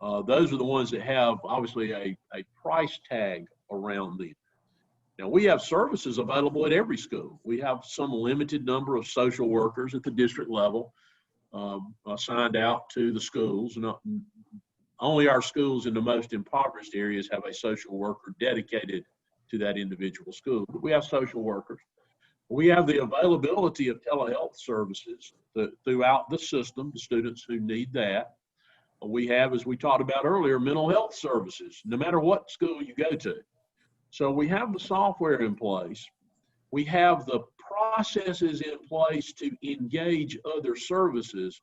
Those are the ones that have obviously a price tag around them. Now, we have services available at every school. We have some limited number of social workers at the district level assigned out to the schools. Only our schools in the most impoverished areas have a social worker dedicated to that individual school. But we have social workers. We have the availability of telehealth services throughout the system, the students who need that. We have, as we talked about earlier, mental health services, no matter what school you go to. So we have the software in place. We have the processes in place to engage other services.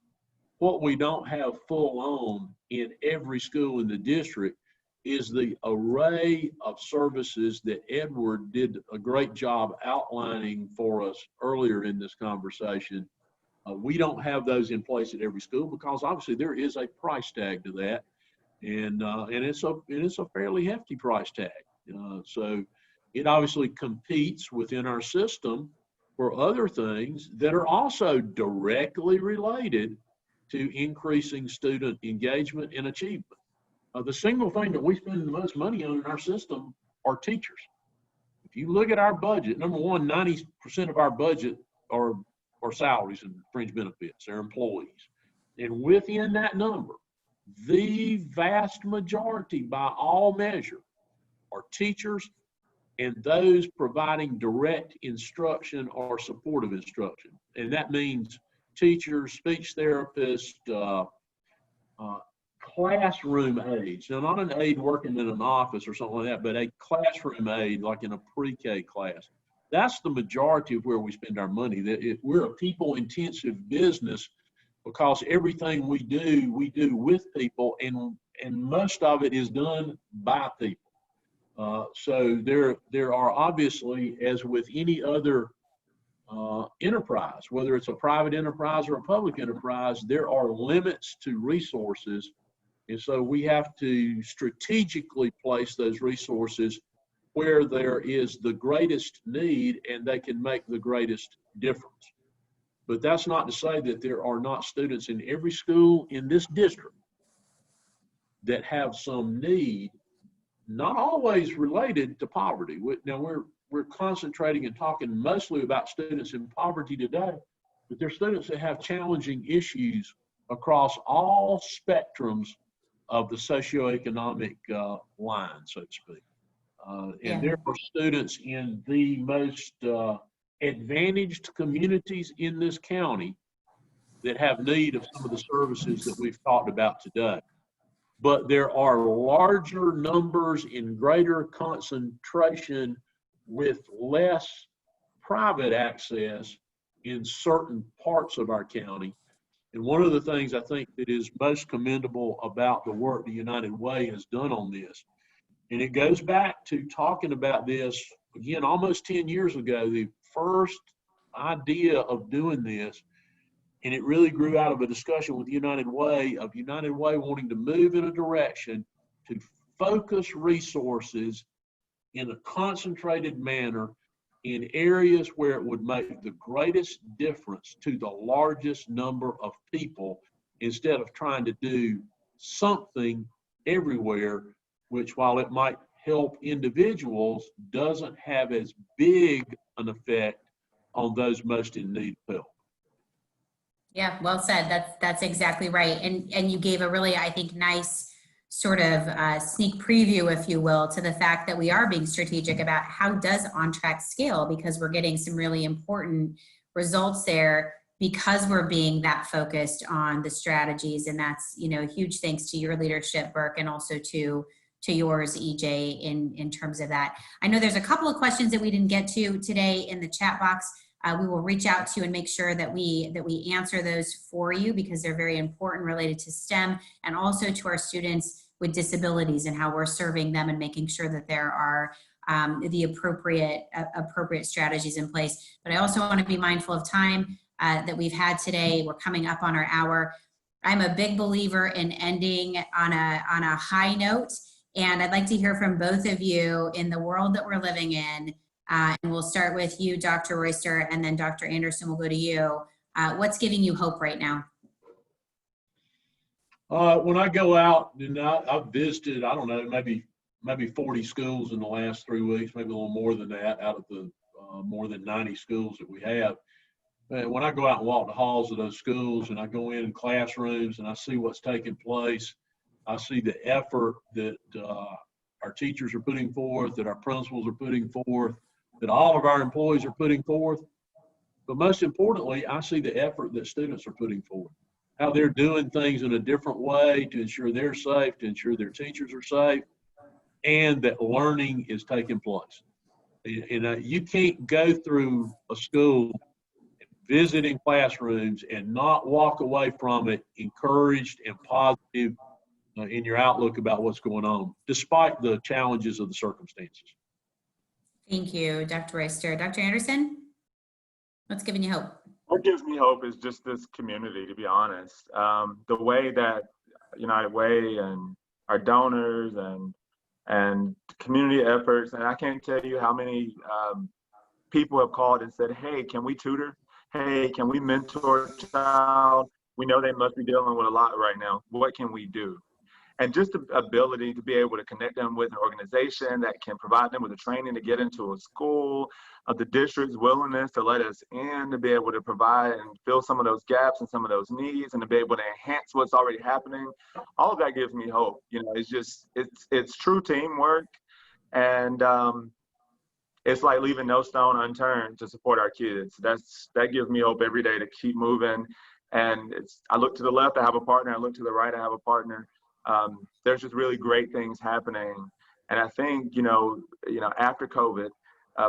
What we don't have full on in every school in the district is the array of services that Edward did a great job outlining for us earlier in this conversation. We don't have those in place at every school because obviously there is a price tag to that, and it's a fairly hefty price tag. So it obviously competes within our system for other things that are also directly related to increasing student engagement and achievement. The single thing that we spend the most money on in our system are teachers. If you look at our budget, number one, 90% of our budget are salaries and fringe benefits, they're employees. And within that number, the vast majority by all measure are teachers and those providing direct instruction or supportive instruction. And that means teachers, speech therapists, classroom aides. Now, not an aide working in an office or something like that, but a classroom aide like in a pre-K class. That's the majority of where we spend our money. We're a people-intensive business because everything we do with people, and most of it is done by people. So there are obviously, as with any other enterprise, whether it's a private enterprise or a public enterprise, there are limits to resources. And so we have to strategically place those resources where there is the greatest need and they can make the greatest difference. But that's not to say that there are not students in every school in this district that have some need, not always related to poverty. Now we're concentrating and talking mostly about students in poverty today, but there's students that have challenging issues across all spectrums of the socioeconomic line, so to speak. And there are students in the most advantaged communities in this county that have need of some of the services that we've talked about today. But there are larger numbers in greater concentration with less private access in certain parts of our county. And one of the things I think that is most commendable about the work the United Way has done on this, and it goes back to talking about this, again, almost 10 years ago, the first idea of doing this, and it really grew out of a discussion with United Way, of United Way wanting to move in a direction to focus resources in a concentrated manner in areas where it would make the greatest difference to the largest number of people, instead of trying to do something everywhere, which, while it might help individuals, doesn't have as big an effect on those most in need of help. Yeah, well said. That's exactly right. And you gave a really, I think, nice sort of sneak preview, if you will, to the fact that we are being strategic about how does OnTrack scale, because we're getting some really important results there because we're being that focused on the strategies. And that's, you know, huge thanks to your leadership, Burke, and also to yours, EJ, in terms of that. I know there's a couple of questions that we didn't get to today in the chat box. We will reach out to you and make sure that we answer those for you, because they're very important, related to STEM and also to our students with disabilities and how we're serving them and making sure that there are the appropriate strategies in place. But I also want to be mindful of time that we've had today. We're coming up on our hour. I'm a big believer in ending on a high note, and I'd like to hear from both of you in the world that we're living in. And we'll start with you, Dr. Roysterr, and then Dr. Anderson will go to you. What's giving you hope right now? When I go out, and I've visited, I don't know, maybe 40 schools in the last 3 weeks, maybe a little more than that, out of the more than 90 schools that we have. And when I go out and walk the halls of those schools, and I go in classrooms and I see what's taking place, I see the effort that our teachers are putting forth, that our principals are putting forth, that all of our employees are putting forth. But most importantly, I see the effort that students are putting forth, how they're doing things in a different way to ensure they're safe, to ensure their teachers are safe, and that learning is taking place. And you can't go through a school visiting classrooms and not walk away from it encouraged and positive in your outlook about what's going on, despite the challenges of the circumstances. Thank you, Dr. Roysterr. Dr. Anderson, what's giving you hope? What gives me hope is just this community, to be honest. The way that United Way and our donors and community efforts, and I can't tell you how many people have called and said, hey, can we tutor? Hey, can we mentor a child? We know they must be dealing with a lot right now. What can we do? And just the ability to be able to connect them with an organization that can provide them with the training to get into a school, of the district's willingness to let us in, to be able to provide and fill some of those gaps and some of those needs, and to be able to enhance what's already happening. All of that gives me hope. You know, it's true teamwork, and it's like leaving no stone unturned to support our kids. That gives me hope every day to keep moving. And I look to the left, I have a partner. I look to the right, I have a partner. There's just really great things happening. And I think, after COVID,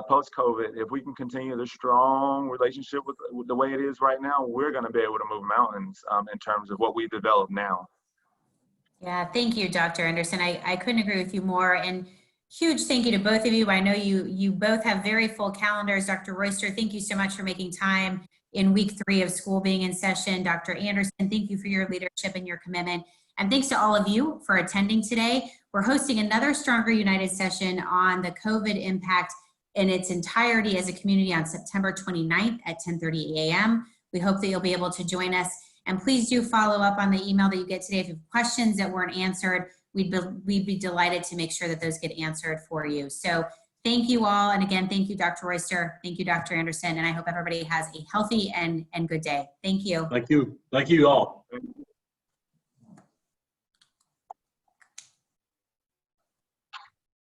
post-COVID, if we can continue the strong relationship with the way it is right now, we're going to be able to move mountains in terms of what we develop now. Yeah, thank you, Dr. Anderson. I couldn't agree with you more. And huge thank you to both of you. I know you both have very full calendars. Dr. Roysterr, thank you so much for making time in week 3 of school being in session. Dr. Anderson, thank you for your leadership and your commitment. And thanks to all of you for attending today. We're hosting another Stronger United session on the COVID impact in its entirety as a community on September 29th at 10:30 a.m. We hope that you'll be able to join us. And please do follow up on the email that you get today. If you have questions that weren't answered, we'd be delighted to make sure that those get answered for you. So thank you all. And again, thank you, Dr. Roysterr. Thank you, Dr. Anderson. And I hope everybody has a healthy and good day. Thank you. Thank you. Thank you all.